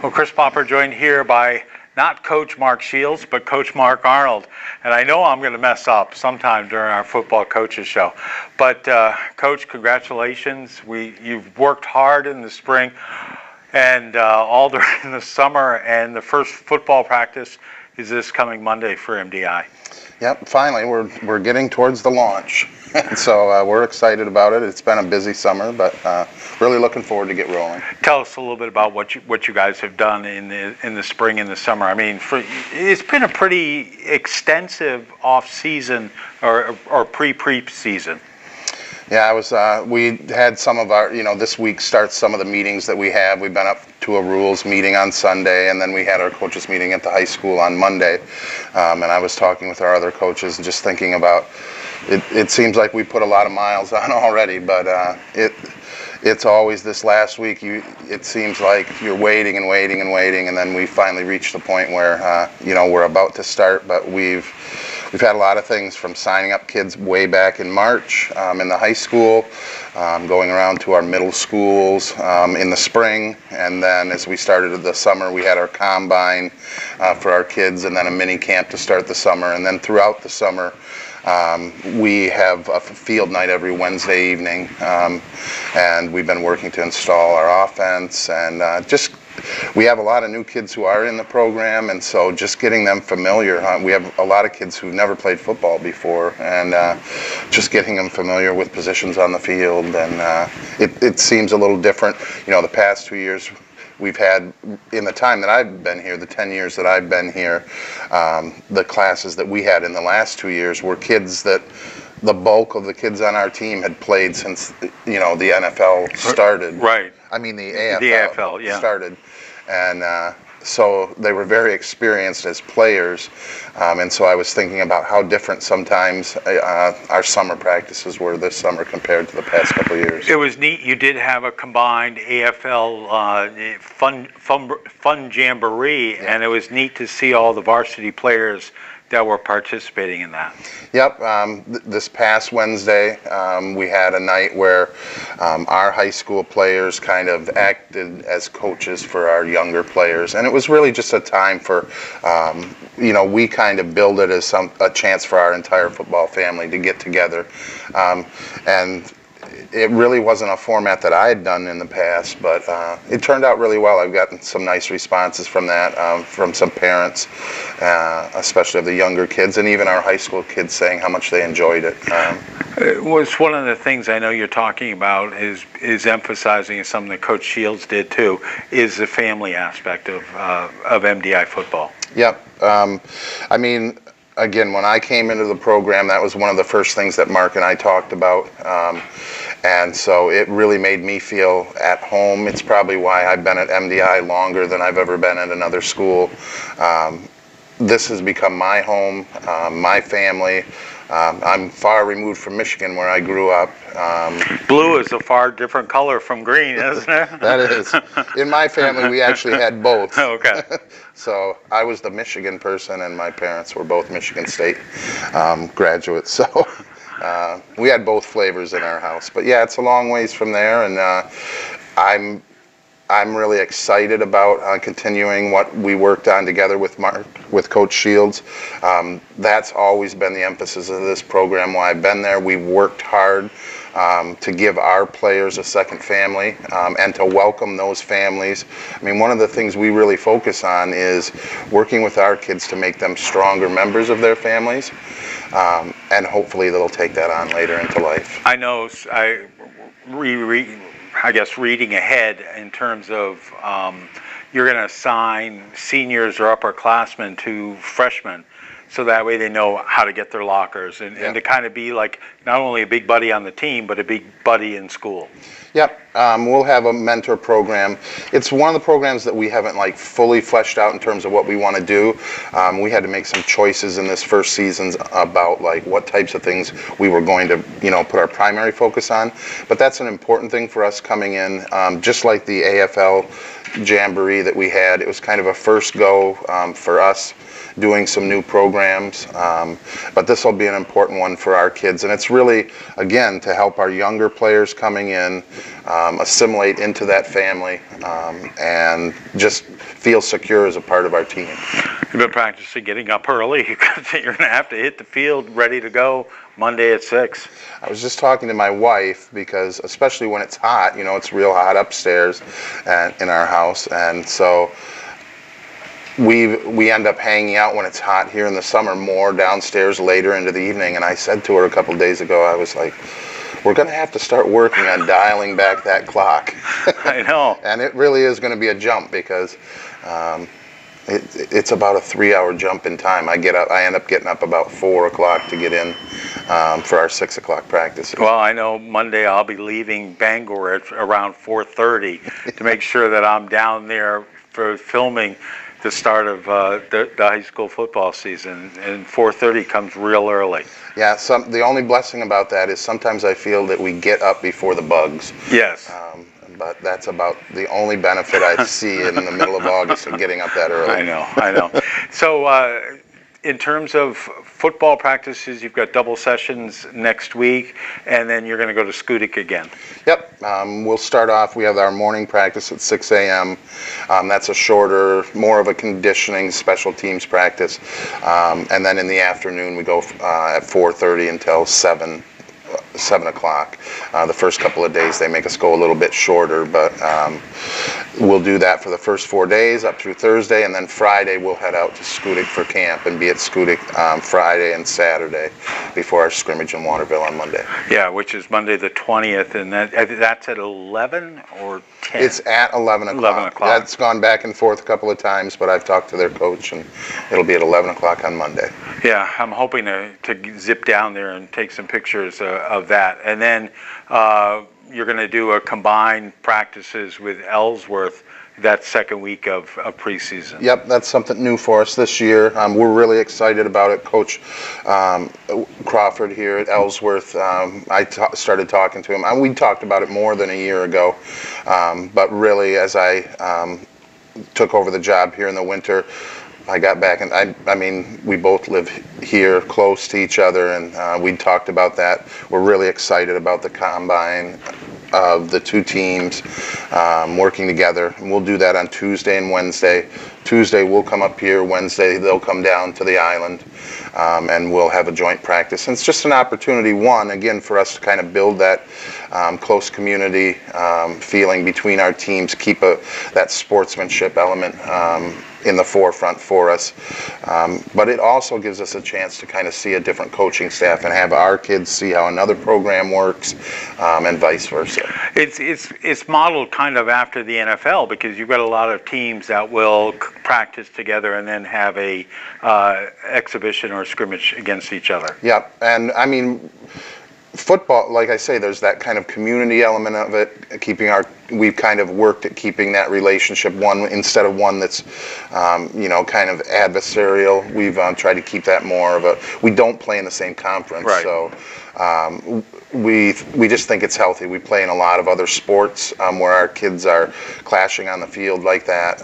Well, Chris Popper joined here by not Coach Mark Shields, but Coach Mark Arnold. And I know I'm going to mess up sometime during our football coaches show. But Coach, congratulations. You've worked hard in the spring and all during the summer, and the first football practice is this coming Monday for MDI. Yep, finally we're getting towards the launch. So we're excited about it. It's been a busy summer, but really looking forward to get rolling. Tell us a little bit about what you guys have done in the spring and the summer. I mean, it's been a pretty extensive off season or pre-season. Yeah, we had some of our, this week starts some of the meetings that we have. We've been up to a rules meeting on Sunday, and then we had our coaches meeting at the high school on Monday. And I was talking with our other coaches and just thinking about, it seems like we put a lot of miles on already, but it's always this last week, it seems like you're waiting and waiting and waiting, and then we finally reach the point where, we're about to start, but we've had a lot of things from signing up kids way back in March in the high school, going around to our middle schools in the spring, and then as we started the summer, we had our combine for our kids, and then a mini camp to start the summer, and then throughout the summer, we have a field night every Wednesday evening, and we've been working to install our offense, and we have a lot of new kids who are in the program, and so just getting them familiar. We have a lot of kids who've never played football before, and just getting them familiar with positions on the field, and it seems a little different. The past 2 years we've had, in the time that I've been here, the 10 years that I've been here, the classes that we had in the last 2 years were kids that the bulk of the kids on our team had played since, the NFL started. Right. I mean, the AFL, yeah. started. And so they were very experienced as players. And so I was thinking about how different sometimes our summer practices were this summer compared to the past couple of years. It was neat. You did have a combined AFL fun jamboree, yeah. And it was neat to see all the varsity players that were participating in that. Yep. This past Wednesday, we had a night where our high school players kind of acted as coaches for our younger players, and it was really just a time for, we kind of build it as a chance for our entire football family to get together, and it really wasn't a format that I had done in the past, but it turned out really well. I've gotten some nice responses from that, from some parents, especially of the younger kids, and even our high school kids saying how much they enjoyed it. It was one of the things I know you're talking about is emphasizing, and something that Coach Shields did too, is the family aspect of MDI football. Yep. I mean, again, when I came into the program, that was one of the first things that Mark and I talked about. And so it really made me feel at home. It's probably why I've been at MDI longer than I've ever been at another school. This has become my home, my family. I'm far removed from Michigan, where I grew up. Blue is a far different color from green, isn't it? That is. In my family, we actually had both. Okay. So I was the Michigan person, and my parents were both Michigan State graduates. So we had both flavors in our house. But yeah, it's a long ways from there, and I'm really excited about continuing what we worked on together with Coach Shields. That's always been the emphasis of this program while I've been there. We worked hard to give our players a second family, and to welcome those families. I mean, one of the things we really focus on is working with our kids to make them stronger members of their families, and hopefully they'll take that on later into life. I know, I guess reading ahead in terms of you're going to assign seniors or upperclassmen to freshmen, so that way they know how to get their lockers and to kind of be like not only a big buddy on the team, but a big buddy in school. Yep. We'll have a mentor program. It's one of the programs that we haven't fully fleshed out in terms of what we want to do. We had to make some choices in this first season about what types of things we were going to put our primary focus on. But that's an important thing for us coming in. Just like the AFL jamboree that we had. It was kind of a first go for us, doing some new programs, but this will be an important one for our kids, and it's really, again, to help our younger players coming in assimilate into that family and just feel secure as a part of our team. You've been practicing getting up early because you're going to have to hit the field ready to go Monday at 6. I was just talking to my wife because, especially when it's hot, it's real hot upstairs and in our house, and so we end up hanging out when it's hot here in the summer more downstairs later into the evening. And I said to her a couple days ago, I was like, we're going to have to start working on dialing back that clock. I know. And it really is going to be a jump because it's about a 3-hour jump in time. I end up getting up about 4 o'clock to get in for our 6 o'clock practices. Well, I know Monday I'll be leaving Bangor at around 4:30 to make sure that I'm down there for filming the start of the high school football season, and 4:30 comes real early. Yeah, the only blessing about that is sometimes I feel that we get up before the bugs. Yes. But that's about the only benefit I see in the middle of August of getting up that early. I know. So in terms of football practices, you've got double sessions next week, and then you're going to go to Schoodic again. Yep. We'll start off, we have our morning practice at 6 a.m. That's a shorter, more of a conditioning special teams practice. And then in the afternoon, we go at 4:30 until 7 o'clock. The first couple of days they make us go a little bit shorter, but we'll do that for the first 4 days up through Thursday, and then Friday we'll head out to Schoodic for camp and be at Schoodic Friday and Saturday before our scrimmage in Waterville on Monday. Yeah, which is Monday the 20th, and that's at 11 or 10? It's at 11 o'clock. 11 o'clock. That's gone back and forth a couple of times, but I've talked to their coach, and it'll be at 11 o'clock on Monday. Yeah, I'm hoping to zip down there and take some pictures of that. And then you're going to do a combined practices with Ellsworth that second week of preseason. Yep, that's something new for us this year. We're really excited about it. Coach Crawford here at Ellsworth, I started talking to him. We talked about it more than a year ago, but really as I took over the job here in the winter, I got back, and I mean, we both live here close to each other, and we talked about that. We're really excited about the combine of the two teams working together. And we'll do that on Tuesday and Wednesday. Tuesday we'll come up here, Wednesday they'll come down to the island, and we'll have a joint practice. And it's just an opportunity, one, again, for us to kind of build that close community feeling between our teams, keep that sportsmanship element in the forefront for us. But it also gives us a chance to kind of see a different coaching staff and have our kids see how another program works, and vice versa. It's modeled kind of after the NFL, because you've got a lot of teams that will practice together and then have a exhibition or scrimmage against each other. Yep, and I mean, football, like I say, there's that kind of community element of it, we've kind of worked at keeping that relationship instead of one that's, kind of adversarial. We've tried to keep that more of we don't play in the same conference, right. So we just think it's healthy. We play in a lot of other sports where our kids are clashing on the field like that,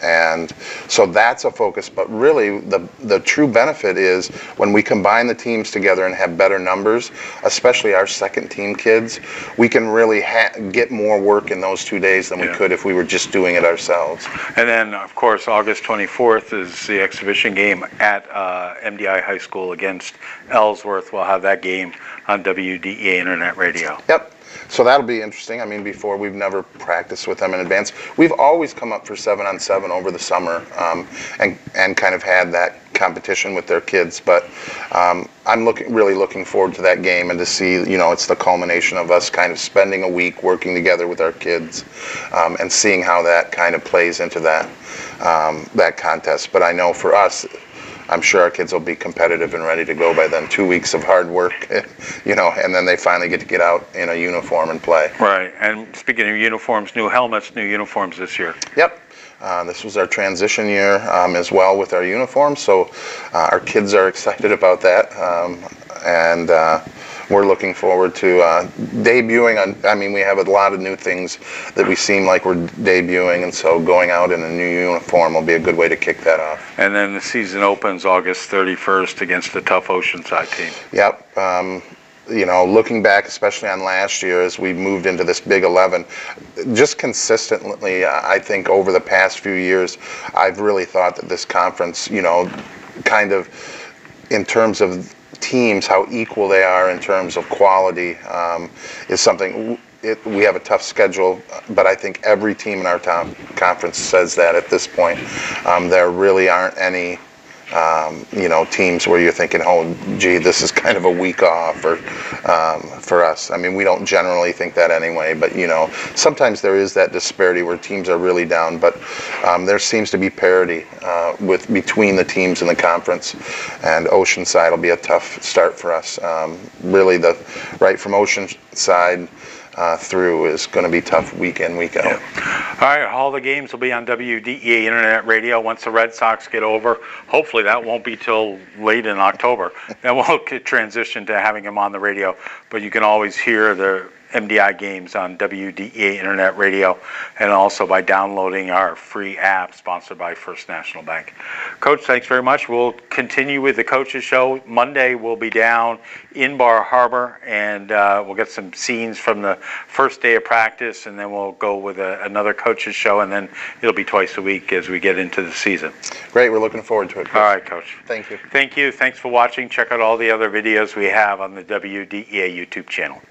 and so that's a focus. But really, the true benefit is when we combine the teams together and have better numbers, especially our second team kids, we can really get more work in those 2 days than we could if we were just doing it ourselves. And then, of course, August 24th is the exhibition game at MDI High School against Ellsworth. We'll have that game on WDEA Internet Radio. Yep. So that'll be interesting. I mean, before, we've never practiced with them in advance. We've always come up for 7-on-7 over the summer, and kind of had that competition with their kids. But I'm really looking forward to that game, and to see, it's the culmination of us kind of spending a week working together with our kids, and seeing how that kind of plays into that contest. But I know for us, I'm sure our kids will be competitive and ready to go by then. 2 weeks of hard work, and then they finally get out in a uniform and play. Right. And speaking of uniforms, new helmets, new uniforms this year. Yep. This was our transition year as well with our uniforms, so our kids are excited about that, and we're looking forward to debuting on. I mean, we have a lot of new things that we seem like we're debuting, and so going out in a new uniform will be a good way to kick that off. And then the season opens August 31st against a tough Oceanside team. Yep. You know, looking back, especially on last year, as we moved into this Big 11, just consistently, I think over the past few years, I've really thought that this conference, you know, kind of in terms of teams, how equal they are in terms of quality, is something. We have a tough schedule, but I think every team in our conference says that at this point. There really aren't any you know, teams where you're thinking, oh, gee, this is kind of a week off, or for us. I mean, we don't generally think that anyway, but, you know, sometimes there is that disparity where teams are really down, but there seems to be parity between the teams in the conference, and Oceanside will be a tough start for us. Really, right from Oceanside through is going to be tough week in, week out. Yeah. All right, all the games will be on WDEA Internet Radio once the Red Sox get over. Hopefully that won't be till late in October. Then we'll transition to having them on the radio. But you can always hear the MDI games on WDEA Internet Radio, and also by downloading our free app sponsored by First National Bank. Coach, thanks very much. We'll continue with the Coaches Show. Monday we'll be down in Bar Harbor, and we'll get some scenes from the first day of practice, and then we'll go with another Coaches Show, and then it'll be twice a week as we get into the season. Great. We're looking forward to it, Coach. All right, Coach. Thank you. Thank you. Thanks for watching. Check out all the other videos we have on the WDEA YouTube channel.